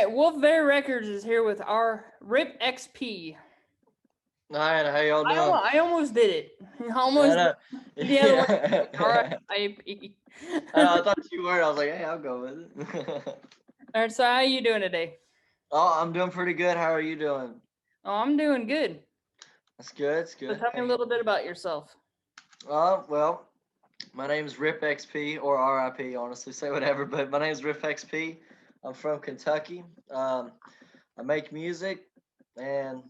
right, Wolf Bear Records is here with our Rip XP. Alright, how y'all doing? I almost did it. I Almost know. the other way. Yeah. RIP. I know, I thought you were. I was like, hey, I'll go with it. All right, so how you doing today? Oh, I'm doing pretty good. How are you doing? Oh, I'm doing good. That's good. It's So good. tell me a Hey. little bit about yourself. Well, my name's Rip XP or RIP, honestly, say whatever, but my name's Rip XP. I'm from Kentucky. I make music and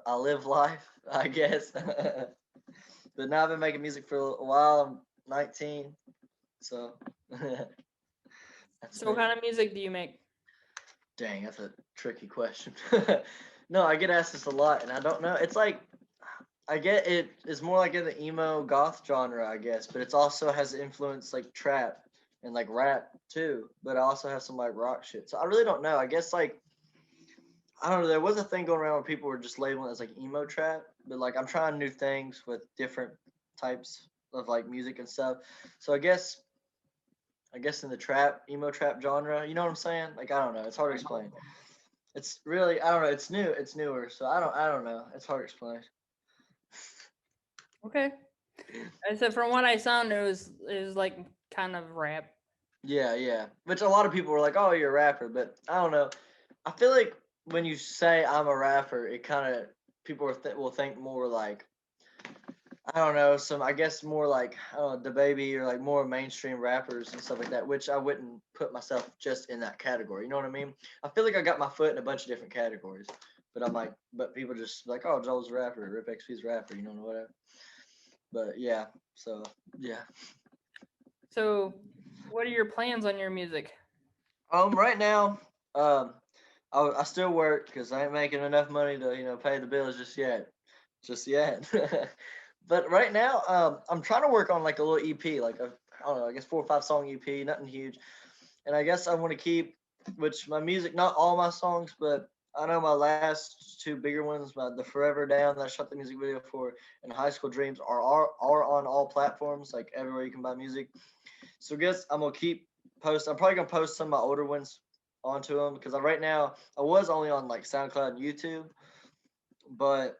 I live life, I guess. But now I've been making music for a while. I'm 19, so that's So what me. kind of music do you make? Dang, that's a tricky question. No, I get asked this a lot, and I don't know. It's like I get it is more like in the emo goth genre, I guess, but it's also has influence like trap and like rap too. But I also have some like rock shit. So I really don't know. I guess like I don't know. There was a thing going around where people were just labeling it as like emo trap, but like I'm trying new things with different types of like music and stuff. So I guess in the trap emo trap genre, you know what I'm saying? Like I don't know. It's hard to explain. It's really I don't know. It's new. It's newer. So I don't know. It's hard to explain. Okay. I said from what I sound, it was like kind of rap. Yeah, yeah. Which a lot of people were like, "Oh, you're a rapper," but I don't know. I feel like when you say I'm a rapper, it kind of people will think more like I don't know, some I guess more like the baby or like more mainstream rappers and stuff like that. Which I wouldn't put myself just in that category. You know what I mean? I feel like I got my foot in a bunch of different categories, but I'm like, but people just like, "Oh, Joel's a rapper, Rip XP's a rapper," you know, whatever. But yeah, so yeah. So what are your plans on your music? Right now, um, I still work because I ain't making enough money to pay the bills just yet. But right now, I'm trying to work on like a little EP, like I don't know, I guess 4 or 5 song EP, nothing huge. And I guess I want to keep, which my music, not all my songs, but I know my last two bigger ones, the Forever Down that I shot the music video for, and High School Dreams are on all platforms, like everywhere you can buy music. So I guess I'm gonna keep post. I'm probably gonna post some of my older ones onto them because right now I was only on like SoundCloud and YouTube, but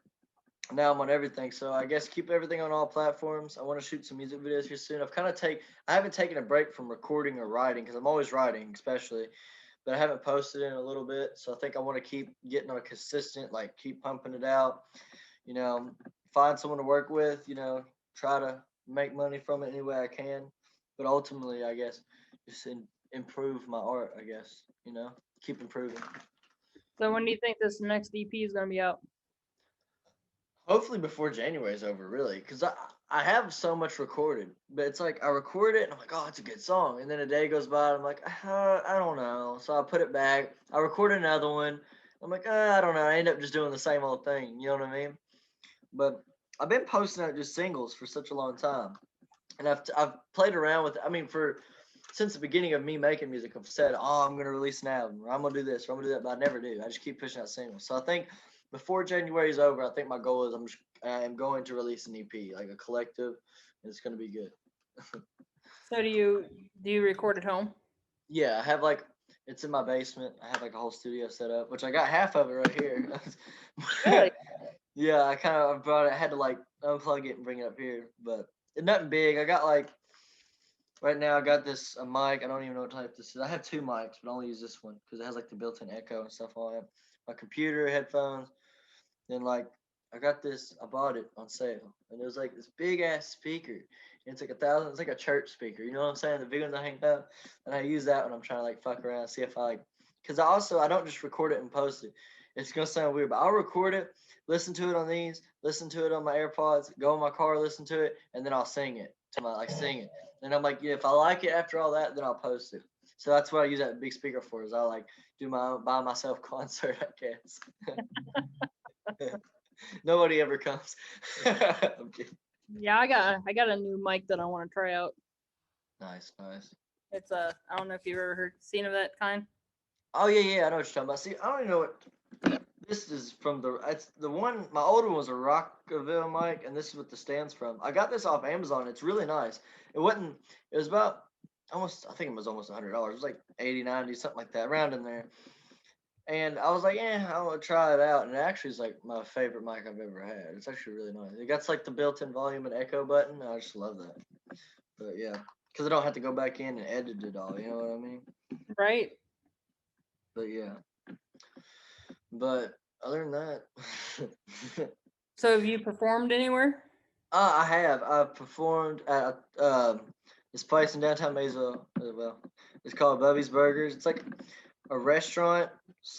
now I'm on everything. So I guess keep everything on all platforms. I want to shoot some music videos here soon. I haven't taken a break from recording or writing because I'm always writing, especially, but I haven't posted in a little bit. So I think I want to keep getting on a consistent, like keep pumping it out. You know, find someone to work with. Try to make money from it any way I can. But ultimately, I guess just improve my art. I guess keep improving. So when do you think this next EP is gonna be out? Hopefully before January is over, really, because I have so much recorded, but it's like I record it and I'm like, oh, it's a good song, and then a day goes by and I'm like, I don't know, so I put it back. I record another one. I'm like, I don't know. I end up just doing the same old thing. You know what I mean? But I've been posting out just singles for such a long time, and I've played around with. I mean, for since the beginning of me making music, I've said, "Oh, I'm gonna release an album, or I'm gonna do this, or I'm gonna do that," but I never do. I just keep pushing out singles. So I think before January is over, I think my goal is I am going to release an EP, like a collective, and it's gonna be good. So do you record at home? Yeah, I have like it's in my basement. I have like a whole studio set up, which I got half of it right here. Really? Yeah, I brought it. I had to like unplug it and bring it up here, but it's nothing big. I got like right now, I got this a mic. I don't even know what type this is. I have two mics, but I only use this one because it has like the built-in echo and stuff on it. My computer, headphones, then like I got this. I bought it on sale, and it was like this big ass speaker. And it's like 1,000. It's like a church speaker. You know what I'm saying? The big ones I hang up, and I use that when I'm trying to like fuck around, see if I like. Because I don't just record it and post it. It's gonna sound weird, but I'll record it, listen to it on these, listen to it on my AirPods, go in my car, listen to it, and then I'll sing it to my like sing it. And I'm like, yeah, if I like it after all that, then I'll post it. So that's what I use that big speaker for. Is I like do my own by myself concert, I guess. Nobody ever comes. I'm kidding. Yeah, I got a new mic that I want to try out. Nice, nice. It's a I don't know if you've ever seen of that kind. Oh yeah, yeah, I know what you're talking about. See, I don't even know what this is from. It's the one. My older one was a Rockaville mic, and this is what the stands from. I got this off Amazon. It's really nice. It wasn't. It was about almost. I think it was almost $100. It was like 80, 90, something like that, around in there. And I was like, I want to try it out. And it actually is like my favorite mic I've ever had. It's actually really nice. It got like the built-in volume and echo button. I just love that. But yeah, because I don't have to go back in and edit it all. You know what I mean? Right. But yeah. But other than that, So have you performed anywhere? I have. I've performed at this place in downtown Maysville as well. It's called Bubby's Burgers. It's like a restaurant.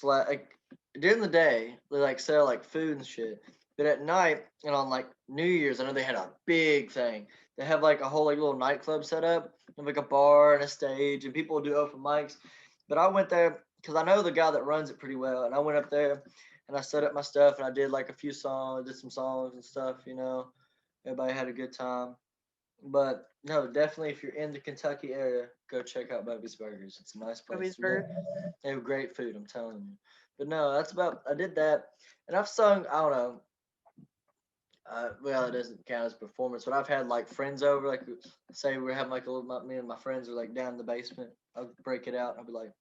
Like during the day, they like sell like food and shit. But at night and on like New Year's, I know they had a big thing. They have like a whole like little nightclub set up, and like a bar and a stage, and people do open mics. But I went there because I know the guy that runs it pretty well, and I went up there and I set up my stuff and I did like a few songs, did some songs and stuff, you know. Everybody had a good time. But no, definitely if you're in the Kentucky area, go check out Bubby's Burgers. It's a nice place. Bobby's Burger. They have great food, I'm telling you. But no, that's about. I did that, and I've sung. I don't know. Well, it doesn't count as performance, but I've had like friends over. Like, say we're having like a little. Me and my friends are like down in the basement. I'll break it out. I'll be like,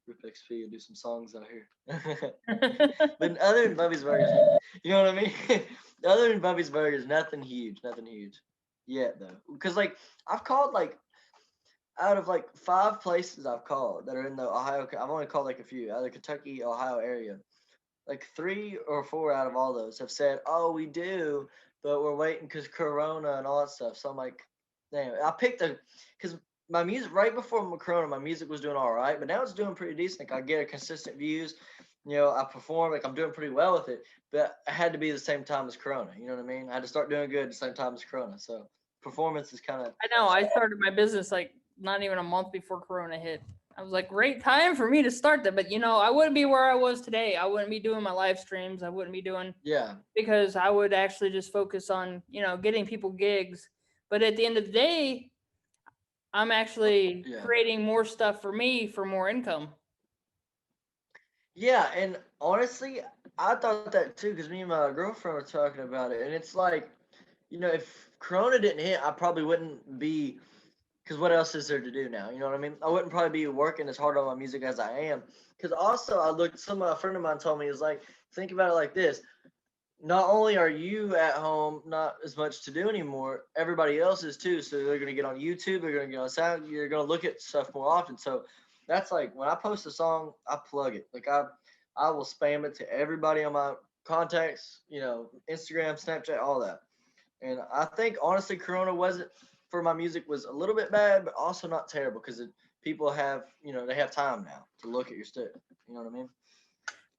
Rip XP and do some songs out here. But other than Bubby's Burgers, you know what I mean? Other than Bubby's Burgers, nothing huge, nothing huge yet though. Because like I've called like out of like 5 places I've called that are in the Ohio. I've only called like a few out of the Kentucky, Ohio area. Like 3 or 4 out of all those have said, "Oh, we do, but we're waiting because Corona and all that stuff." So I'm like, damn, I picked a because my music right before Corona, my music was doing all right, but now it's doing pretty decent. Like I get a consistent views. You know, I perform like I'm doing pretty well with it, but I had to be the same time as Corona. You know what I mean? I had to start doing good at the same time as Corona. So performance is kind of I know. I started my business like not even a month before Corona hit. I was like, great time for me to start that. But I wouldn't be where I was today. I wouldn't be doing my live streams. I wouldn't be doing yeah, because I would actually just focus on, getting people gigs. But at the end of the day, I'm actually yeah. creating more stuff for me for more income. Yeah, and honestly, I thought that too because me and my girlfriend were talking about it, and it's like, if Corona didn't hit, I probably wouldn't be. Because what else is there to do now? You know what I mean? I wouldn't probably be working as hard on my music as I am. Because also, I looked. A friend of mine told me is like, think about it like this: not only are you at home, not as much to do anymore, everybody else is too. So they're gonna get on YouTube, they're gonna get on Sound, you're gonna look at stuff more often. So that's like when I post a song, I plug it. Like I will spam it to everybody on my contacts, Instagram, Snapchat, all that. And I think honestly, Corona wasn't for my music was a little bit bad, but also not terrible because people have, they have time now to look at your stuff. You know what I mean?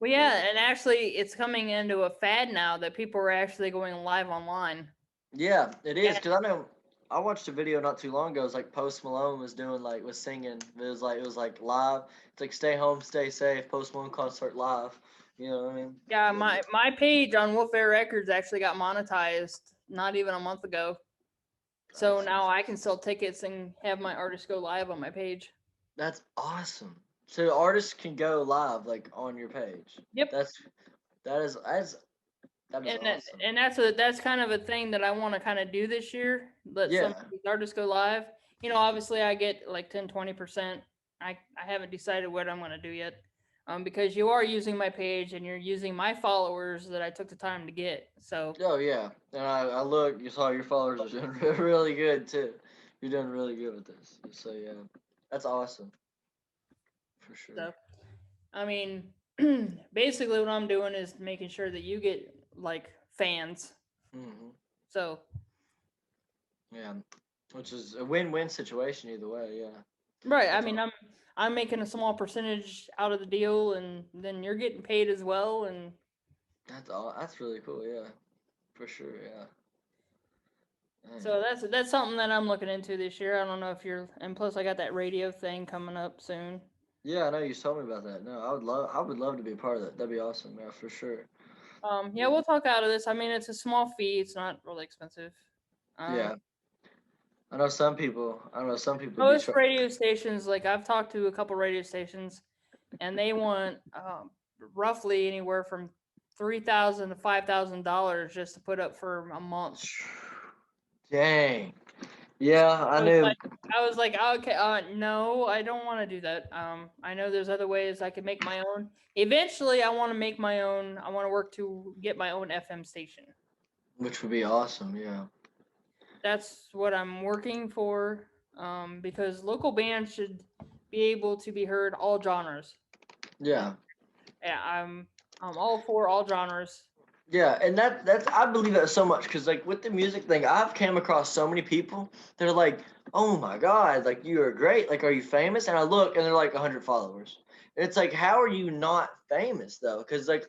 Well, yeah, and actually, it's coming into a fad now that people are actually going live online. Yeah, it is And because I know I watched a video not too long ago. It was like Post Malone was doing was singing. It was like live. It's like stay home, stay safe. Post Malone concert live. You know what I mean? yeah, my page on Wolf Air Records actually got monetized not even a month ago. So now I can sell tickets and have my artists go live on my page. That's awesome. So artists can go live like on your page. Yep. That is And awesome. that's kind of a thing that I want to kind of do this year. Let some Yeah. of these artists go live. Obviously I get like 10-20%. I haven't decided what I'm going to do yet. Because you are using my page and you're using my followers that I took the time to get. So Oh yeah. And I look. You saw your followers are doing really good too. You're doing really good with this. So yeah, that's awesome for sure. so I mean, basically what I'm doing is making sure that you get like fans. Hmm. So Yeah, which is a win-win situation either way. Yeah, right, I that's mean all. I'm making a small percentage out of the deal, and then you're getting paid as well, and That's all. That's really cool. Yeah, for sure. Yeah. Dang. so that's something that I'm looking into this year. I don't know if you're, and plus I got that radio thing coming up soon. Yeah, I know you told me about that. No, I would love to be a part of that. That'd be awesome. Yeah, for sure. Yeah, we'll talk out of this. I mean, it's a small fee. It's not really expensive. Um, Yeah, I know some people. I know some people be Most trying. radio stations, like I've talked to a couple radio stations, and they want roughly anywhere from $3,000 to $5,000 just to put up for a month. Dang. Yeah, I I was knew. like, okay, no, I don't want to do that. I know there's other ways I could make my own. Eventually, I want to make my own. I want to work to get my own FM station. Which would be awesome. Yeah. That's what I'm working for. Because local bands should be able to be heard all genres. Yeah. Yeah, I'm all for all genres. Yeah, and that's I believe that so much because like with the music thing, I've came across so many people. They're like, "Oh my God, like you are great. Like, are you famous?" And I look, and they're like 100 followers. And it's like, how are you not famous though? Because like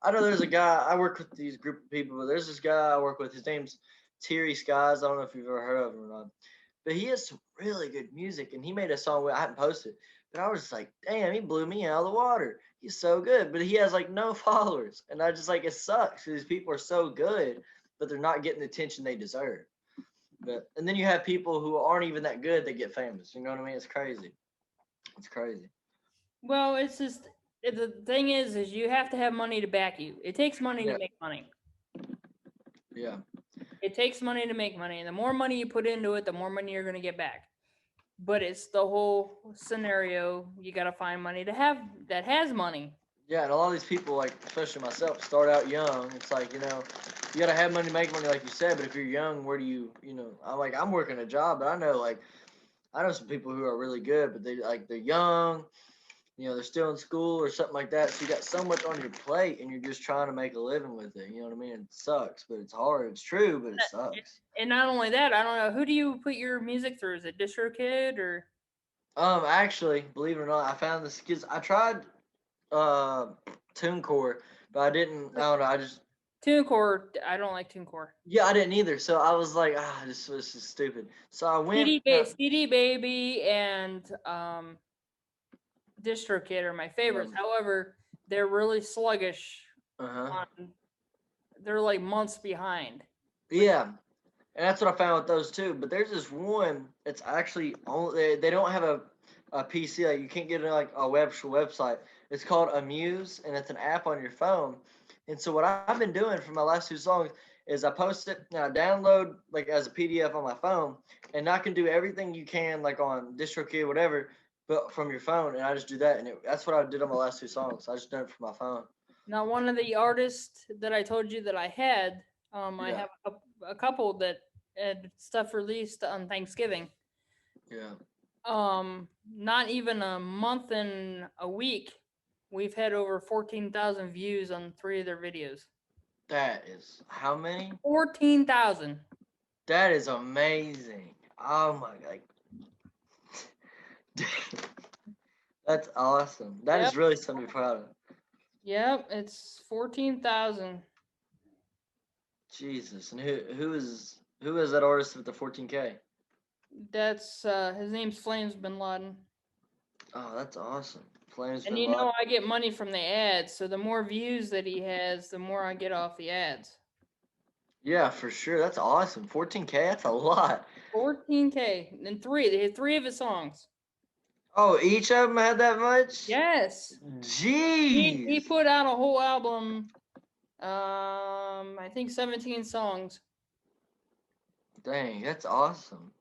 I know there's a guy I work with these group of people, but there's this guy I work with. His name's Teary Skies. I don't know if you've ever heard of him or not, but he has some really good music, and he made a song I hadn't posted, but I was just like, damn, he blew me out of the water. He's so good, but he has like no followers, and I just like it sucks. These people are so good, but they're not getting the attention they deserve. But and then you have people who aren't even that good that get famous. You know what I mean? It's crazy. It's crazy. Well, it's just the thing is you have to have money to back you. It takes money Yeah, to make money. yeah, It takes money to make money, and the more money you put into it, the more money you're going to get back. But it's the whole scenario. You got to find money to have that has money. yeah. And a lot of these people, like especially myself, start out young. It's like you gotta have money to make money, like you said. But if you're young, where do I'm working a job, but I know some people who are really good, but they're young, they're still in school or something like that. So you got so much on your plate and you're just trying to make a living with it. You know what I mean? It sucks, but it's hard. It's true, but it sucks. And not only that, I don't know who do you put your music through? Is it DistroKid or Actually, believe it or not, I found this because I tried uh TuneCore, but I didn't. I don't know. I just TuneCore? I don't like TuneCore. yeah, I didn't either. So I was like, this is stupid. So I went. CD Baby and DistroKid are my Yeah. favorites. However, they're really sluggish. Uh huh. On they're like months behind. Which Yeah. And that's what I found with those too. But there's this one. It's actually only they don't have a PC. Like you can't get it like a website. It's called Amuse, and it's an app on your phone. And so what I've been doing for my last two songs is I post it and I download like as a PDF on my phone, and I can do everything you can like on DistroKid whatever, but from your phone. And I just do that, and that's what I did on my last two songs. I just done it from my phone. now one of the artists that I told you that I had, I Yeah, have a couple that had stuff released on Thanksgiving. yeah. Not even a month and a week, we've had over 14,000 views on 3 of their videos. That is how many? 14,000. That is amazing. Oh my god. That's awesome. That Yep. is really something to be proud of. Yep, it's 14,000. Jesus. And who is that artist with the 14K? That's his name's Flames Bin Laden. Oh, that's awesome. Flames And been live. I get money from the ads, so the more views that he has, the more I get off the ads. Yeah, for sure. That's awesome. 14K, that's a lot. 14K. And they had 3 of his songs. Oh, each of them had that much? Yes. He Jeez. put out a whole album. I think 17 songs. Dang, that's awesome.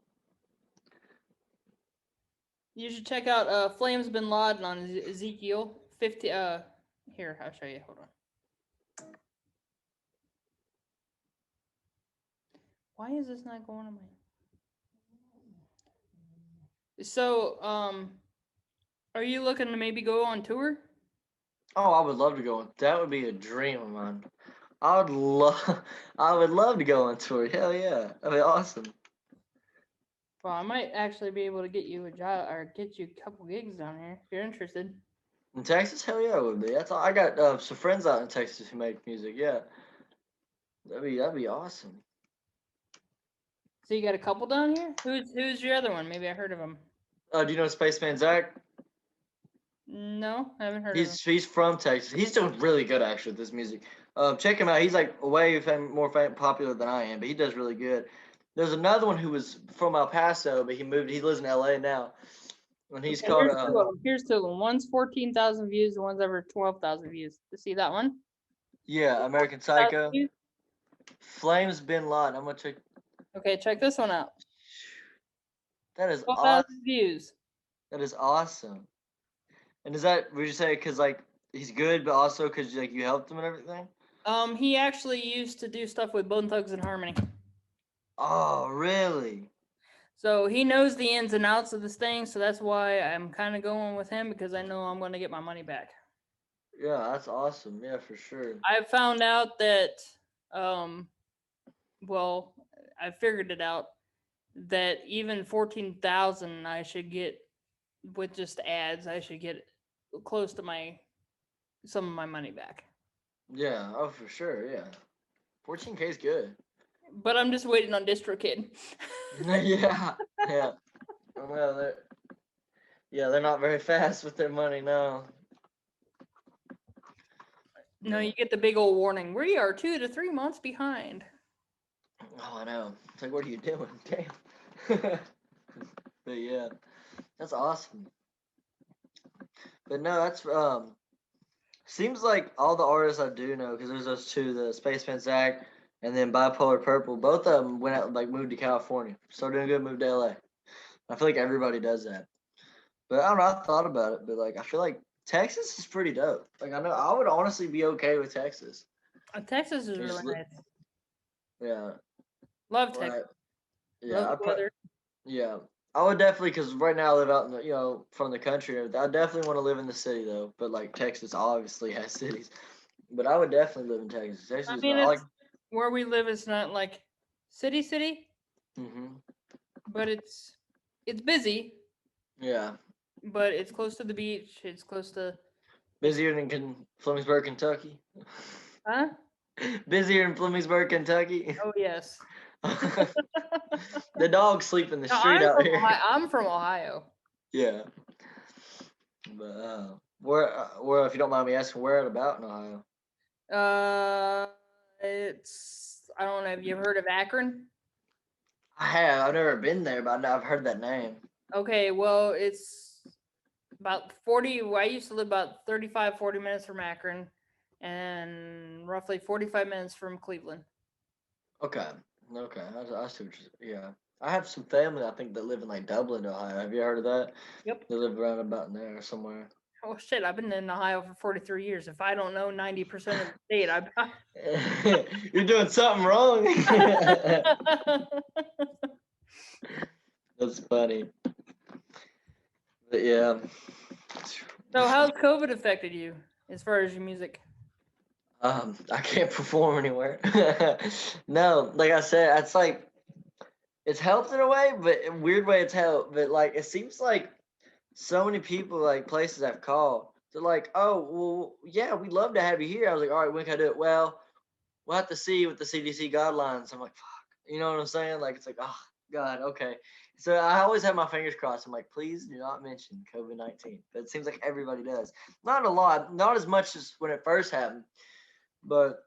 You should check out Flames Bin Laden on Ezekiel 50. Here, I'll show you. Hold on. Why is this not going on my? So, are you looking to maybe go on tour? Oh, I would love to go on. That would be a dream of mine. I would love I would love to go on tour. Hell yeah. That'd be awesome. Well, I might actually be able to get you a job or get you a couple gigs down here if you're interested. In Texas, hell yeah, it would be. That's all. I got some friends out in Texas who make music. Yeah, that'd be awesome. So you got a couple down here? Who's your other one? Maybe I heard of him. Do you know Spaceman Zach? No, I haven't heard of him. He's from Texas. He's doing really good actually with this music. Check him out. He's like way more popular than I am, but he does really good. There's another one who was from El Paso, but he moved. He lives in LA now, and he's Okay, called here's two of them. One's 14,000 views. The one's over 12,000 views. You see that one? yeah, American 12,000 Psycho. views? Flames Bin Laden. I'm gonna check. Okay, check this one out. That is 12,000 awesome. views. That is awesome. And is that, would you say, because like he's good, but also because like you helped him and everything? He actually used to do stuff with Bone Thugs and Harmony. Oh, really? So he knows the ins and outs of this thing, so that's why I'm kind of going with him because I know I'm going to get my money back. Yeah, that's awesome. Yeah, for sure. I found out that, um, well, I figured it out that even 14,000 I should get with just ads. I should get close to some of my money back. Yeah, oh, for sure. Yeah. 14K is good. But I'm just waiting on DistroKid. Yeah. Yeah. Well, they're not very fast with their money now. No, you But, get the big old warning. We are 2 to 3 months behind. oh, I know. It's like, what are you doing? Damn. But yeah, that's awesome. But no, that's seems like all the artists I do know, because there's those two, the Spaceman Zach and then Bipolar Purple. Both of them went out, like moved to California. Started doing good, moved to LA. I feel like everybody does that. But I don't know. I thought about it, but like I feel like Texas is pretty dope. Like I know I would honestly be okay with Texas. Texas is really Just nice. yeah, Love Texas. right. Yeah, Love the weather. yeah. I would definitely, because right now I live out in the, from the country. And everything. I definitely want to live in the city though. But like Texas obviously has cities. But I would definitely live in Texas. Texas I is mean, not like. it's where we live. It's not like city, Hmm. but it's busy. Yeah, But it's close to the beach. It's close to. busier than Flemingsburg, Kentucky. Huh? Busier than Flemingsburg, Kentucky. Oh yes. The dogs sleep in the No, street out here. I'm from Ohio. Yeah, but where, if you don't mind me asking, where about in Ohio? It's I don't know. Have you heard of Akron? I have. I've never been there, but I've heard that name. Okay, well, it's about 40. I used to live about 35, 40 minutes from Akron, and roughly 45 minutes from Cleveland. Okay, okay. I see what yeah. I have some family I think that live in like Dublin, Ohio. Have you heard of that? Yep. They live around about in there somewhere. Oh shit! I've been in Ohio for 43 years. If I don't know 90% of the state, I. You're doing something wrong. That's funny. But yeah. So, how's COVID affected you as far as your music? I can't perform anywhere. No, like I said, it's like it's helped in a way, but in a weird way it's helped. But like it seems like so many people, like places I've called, they're like, "Oh, well, yeah, we'd love to have you here." I was like, "All right, when can I do it?" Well, we'll have to see with the CDC guidelines. I'm like, "Fuck," you know what I'm saying? Like it's like, oh God, okay. So I always have my fingers crossed. I'm like, please do not mention COVID-19. But it seems like everybody does. Not a lot, not as much as when it first happened, but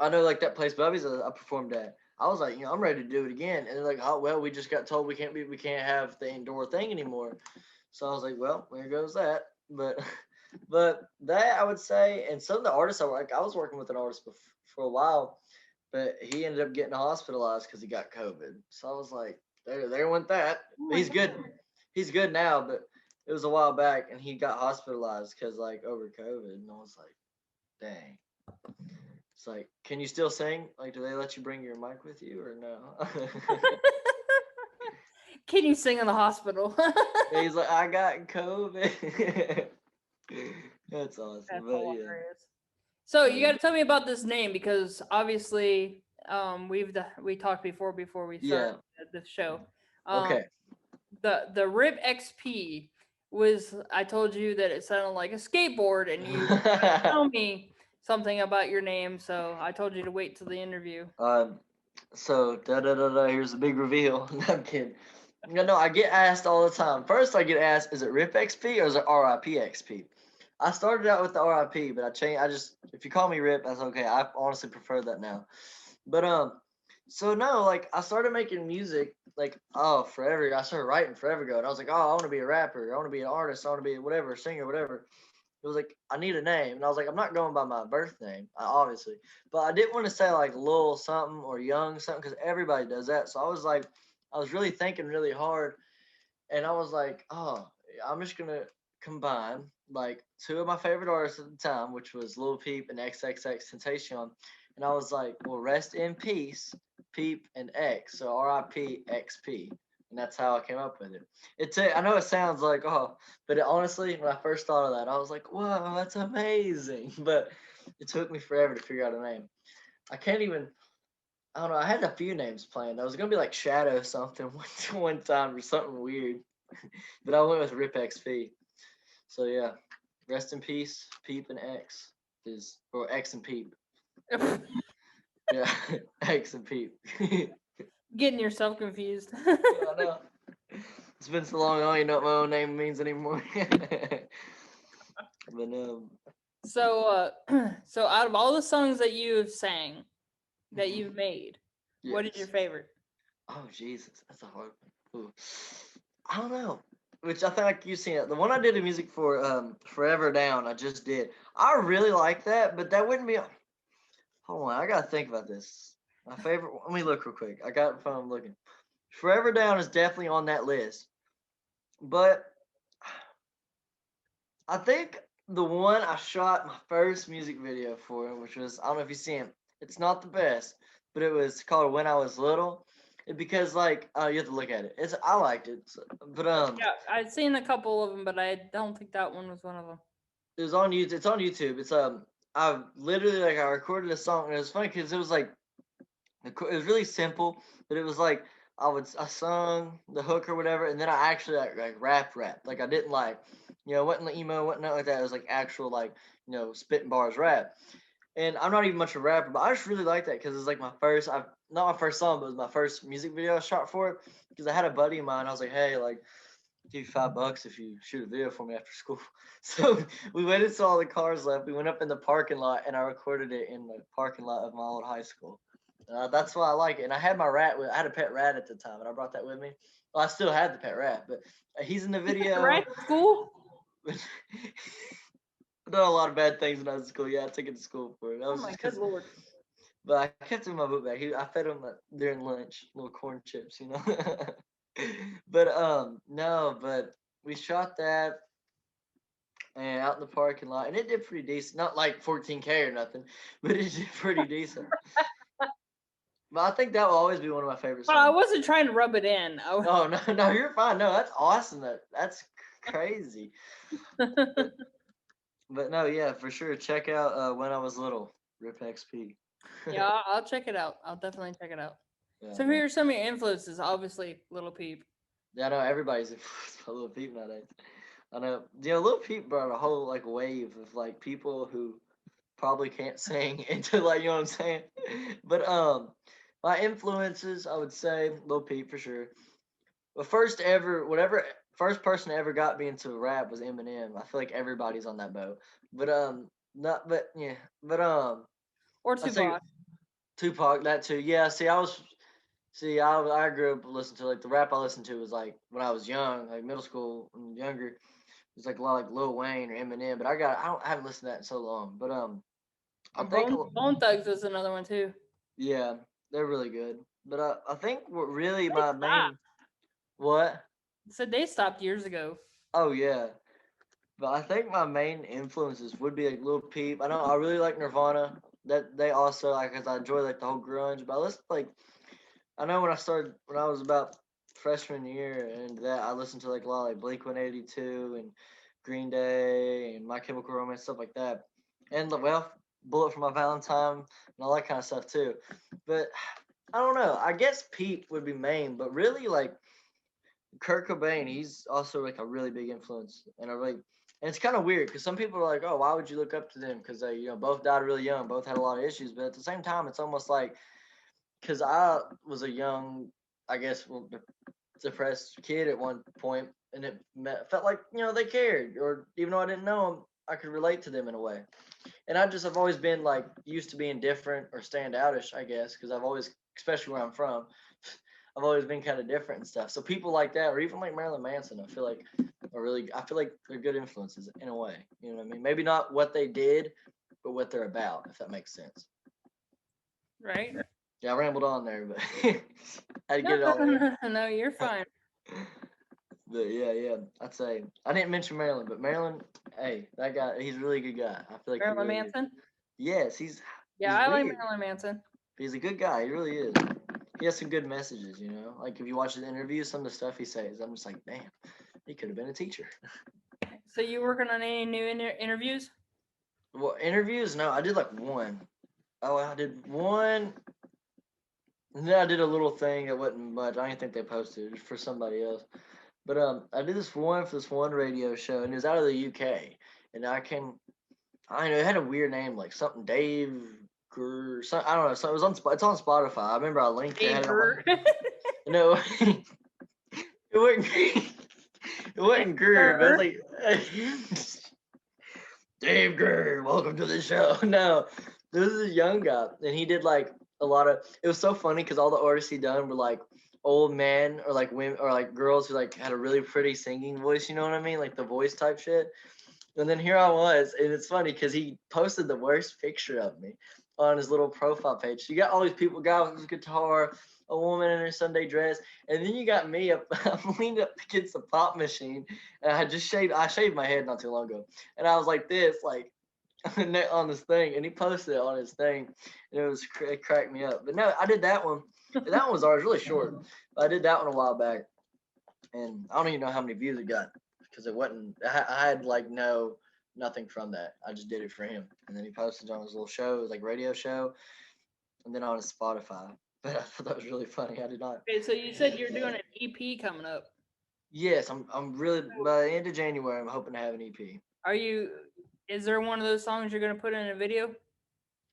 I know like that place Bubby's I performed at. I was like, I'm ready to do it again. And they're like, oh well, we just got told we can't have the indoor thing anymore. So I was like, well, there goes that. But but that I would say, and some of the artists I was working with an artist for a while, but he ended up getting hospitalized because he got COVID. So I was like, there went that. Oh But my he's good. God. He's good now, but it was a while back, and he got hospitalized because like over COVID, and I was like, dang. It's like, can you still sing? Like, do they let you bring your mic with you or no? Can you sing in the hospital? He's like, I got COVID. That's awesome. That's But yeah. hilarious. So you got Yeah. to tell me about this name because obviously, we talked before we started Yeah. the show. Um, Okay. the Rip XP was I told you that it sounded like a skateboard, and you tell me something about your name. So I told you to wait till the interview. um. So here's the big reveal. No, I'm kidding. No, I get asked all the time. First, I get asked, is it RIP XP or is it RIP XP? I started out with the RIP, but I changed. If you call me RIP, that's okay. I honestly prefer that now. But so no, like I started making music like forever. I started writing forever ago, and I was like, oh, I want to be a rapper. I want to be an artist. I want to be whatever, singer, whatever. It was like I need a name, and I was like, I'm not going by my birth name, obviously, but I didn't want to say like Lil something or Young something because everybody does that. So I was like, I was really thinking really hard, and I was like, oh, I'm just gonna combine like two of my favorite artists at the time, which was Lil Peep and XXX and I was like, well, rest in peace, Peep and X, so R.I.P. XP, and that's how I came up with it. I know it sounds like but honestly, when I first thought of that, I was like, whoa, that's amazing, but it took me forever to figure out a name. I can't even. I don't know. I had a few names planned. I was gonna be like Shadow something one time or something weird, but I went with Rip XP. So yeah, rest in peace, Peep and X is or X and Peep. Yeah, X and Peep. Yeah, Getting yourself confused. I know. It's been so long, I don't even know what my own name means anymore. But So, so out of all the songs that you've sang, that mhm, you've made, what is your yes. favorite? Oh Jesus, that's a hard one. Ooh. I don't know. Which I think like you seen it. The one I did the music for, Forever Down, I just did. I really like that, but that wouldn't be. Hold on, I gotta think about this. My favorite. Let me look real quick. I got it in front. I'm looking. Forever Down is definitely on that list, but I think the one I shot my first music video for, which was I don't know if you've seen it. It's not the best, but it was called When I Was Little. Because like you have to look at it. I liked it, but Yeah, I've seen a couple of them, but I don't think that one was one of them. it was on YouTube. It's on YouTube. I literally like I recorded a song and it was funny because it was like it was really simple, but it was like I sung the hook or whatever, and then I actually like rap. Like I didn't like, wasn't the emo, wasn't nothing like that. It was like actual like spitting bars rap. And I'm not even much of a rapper, but I just really like that because it's like my first. I've not my first song, but it was my first music video I shot for it. Because I had a buddy of mine. I was like, hey, like give you $5 if you shoot a video for me after school. So we waited until all the cars left. We went up in the parking lot and I recorded it in the parking lot of my old high school. That's why I like it. And I had my rat. I had a pet rat at the time, and I brought that with me. Well, I still had the pet rat, but he's in the You took the video. right to school? I've done a lot of bad things when I was in school. Yeah, I took it to school for it. That Oh was my just good because. lord. But I kept him in my book bag. I fed him during lunch, little corn chips. But no, but we shot that and out in the parking lot, and it did pretty decent. Not like 14K or nothing, but it did pretty decent. But I think that will always be one of my favorite Well, I songs. wasn't trying to rub it in. No, no, no, you're fine. No, that's awesome. That's crazy. But no, yeah, for sure. Check out When I Was Little, Rip XP. Yeah, I'll check it out. I'll definitely check it out. Yeah, So, who no. are some of your influences? Obviously, Little Peep. Yeah, I know everybody's influenced by Lil Peep nowadays. I know. Lil Peep brought a whole like wave of like people who probably can't sing into like what I'm saying. But my influences, I would say Lil Peep for sure. The first person that ever got me into rap was Eminem. I feel like everybody's on that boat. But not but yeah. But Or I say Tupac. Tupac that too. Yeah, I grew up listening to like the rap I listened to was like when I was young, like middle school and younger. It was like a lot like Lil Wayne or Eminem, but I haven't listened to that in so long. But I think Bone Thugs was another one too. yeah, they're really good. But I think what really They my stopped. main what? Said they stopped years ago. Oh yeah. But I think my main influences would be like Lil Peep. I know I really like Nirvana. That they also like because I enjoy like the whole grunge. But I listen like I know when I was about freshman year and that I listened to like a lot of like Blink 182 and Green Day and My Chemical Romance stuff like that. And well, Bullet for My Valentine and all that kind of stuff too. But I don't know. I guess Pete would be main, but really like Kurt Cobain, he's also like a really big influence and it's kind of weird because some people are like, oh, why would you look up to them? Because they, both died really young, both had a lot of issues. But at the same time, it's almost like because I was a young, I guess, well, depressed kid at one point, and felt like they cared, or even though I didn't know them, I could relate to them in a way. And I've always been like used to being different or standoutish, I guess, because I've always, especially where I'm from, I've always been kind of different and stuff. So people like that, or even like Marilyn Manson, I feel like they're good influences in a way. You know what I mean? Maybe not what they did, but what they're about, if that makes sense. Right? Yeah, I rambled on there, but I had to No, get it all in. no, you're fine. But yeah, I'd say I didn't mention Maryland, but Maryland, hey, that guy, he's a really good guy. I feel like he Marilyn really is. Manson. Yes, Yeah, he's I like weird. Marilyn Manson. He's a good guy. He really is. He has some good messages, you know. Like if you watch his interviews, some of the stuff he says, I'm just like, damn, he could have been a teacher. So you working on any new interviews? Well, interviews? No, I did like one. Oh, I did one. And then I did a little thing that wasn't much. I didn't think they posted it was for somebody else. But I did this one for this one radio show, and it was out of the UK. And I don't know, it had a weird name, like something Dave I don't know. So it's on Spotify. I remember I linked it. I had Dave it on Burr. no, it wasn't. It wasn't Greer, but it's like Dave Greer, welcome to the show. No, this is a young guy, and he did like a lot of. It was so funny because all the artists he done were like old men or like women or like girls who like had a really pretty singing voice. You know what I mean? Like the voice type shit. And then here I was, and it's funny because he posted the worst picture of me on his little profile page. So you got all these people, guy with his guitar, a woman in her Sunday dress, and then you got me up. I'm leaned up against the pop machine, and I shaved my head not too long ago, and I was like this, like on this thing, and he posted it on his thing, and it cracked me up. But no, I did that one. And that one was ours, really short. But I did that one a while back, and I don't even know how many views it got because it wasn't. I had like nothing from that. I just did it for him, and then he posted it on his little show, it was like radio show, and then on his Spotify. But I thought that was really funny. I did not. Okay, so you said you're doing an EP coming up. Yes, I'm really by the end of January. I'm hoping to have an EP. Is there one of those songs you're gonna put in a video?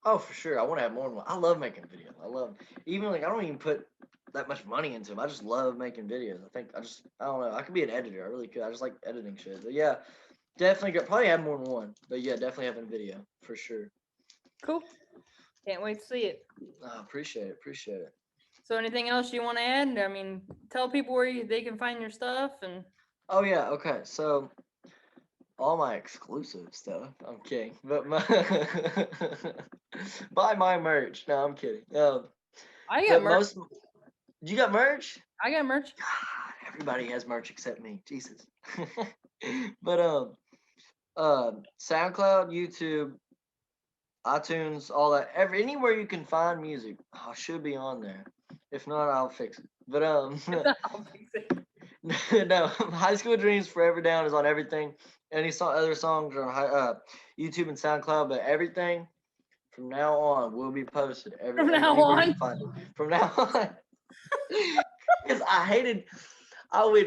Oh, for sure. I want to have more than one. I love making videos. I love even like I don't even put that much money into them. I just love making videos. I don't know. I could be an editor. I really could. I just like editing shit. But yeah, definitely probably have more than one. But yeah, definitely having a video for sure. Cool. Can't wait to see it. Appreciate it. So anything else you want to add? I mean, tell people where they can find your stuff and. Oh yeah, okay. So all my exclusive stuff. I'm kidding, but buy my merch. No, I'm kidding. I got merch. You got merch? I got merch. God, everybody has merch except me. Jesus. But SoundCloud, YouTube, iTunes, all that. Anywhere you can find music, I should be on there. If not, I'll fix it. But I'll fix it. no, High School Dreams Forever Down is on everything. Other songs are on YouTube and SoundCloud, but everything from now on will be posted. From now on? From now on. Because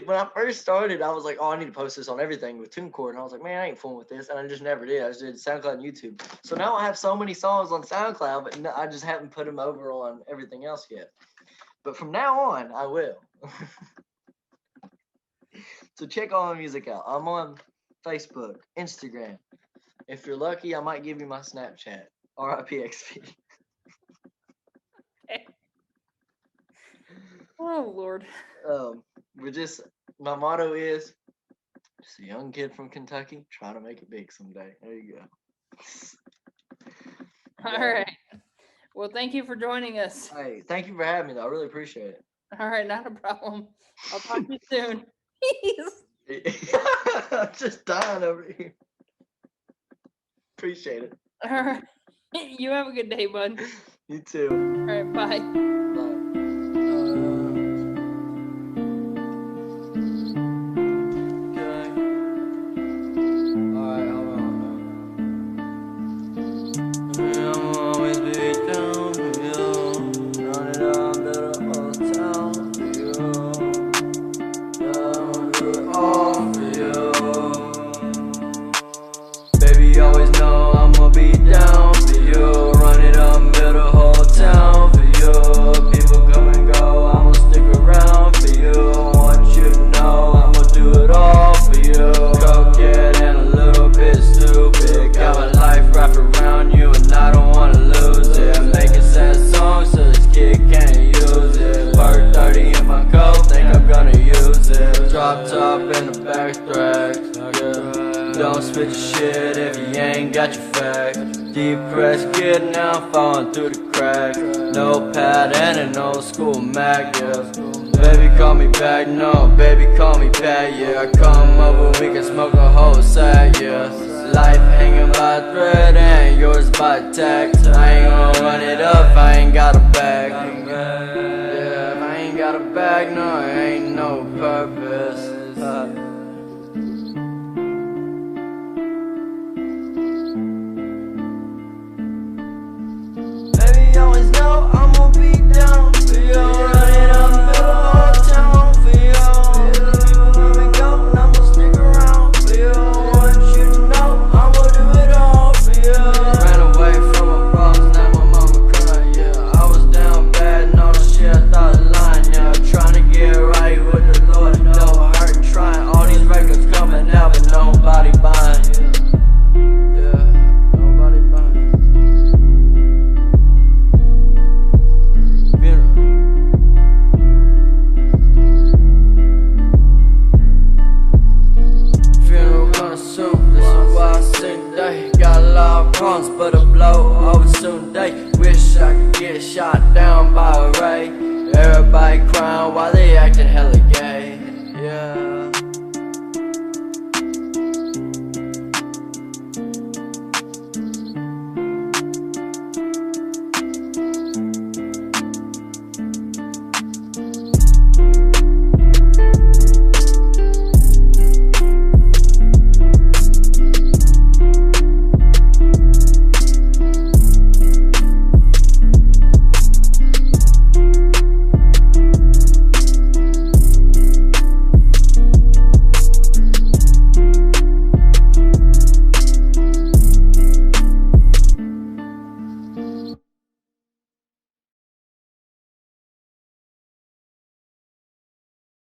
when I first started, I was like, oh, I need to post this on everything with TuneCore. And I was like, man, I ain't fooling with this. And I just never did. I just did SoundCloud and YouTube. So now I have so many songs on SoundCloud, but I just haven't put them over on everything else yet. But from now on, I will. So check all my music out. I'm on Facebook, Instagram. If you're lucky, I might give you my Snapchat. RIPXP. Oh Lord. My motto is just a young kid from Kentucky trying to make it big someday. There you go. All right. Well, thank you for joining us. Hey, thank you for having me though. I really appreciate it. All right, not a problem. I'll talk to you soon. I'm just dying over here. Appreciate it. All right. You have a good day, bud. You too. All right, bye. Bye. Always know I'ma be down for you. Run it up, build a whole town for you. People backtrack, yeah. Don't spit your shit if you ain't got your facts. Depressed kid now falling through the cracks. No pad and an old school Mac, yeah. Baby call me back, no, baby call me back, yeah. I come over, we can smoke a whole sack, yeah. Life hanging by a thread and yours by tax. I ain't gonna run it up, I ain't got a bag. Yeah, if I ain't got a bag, no, it ain't no purpose.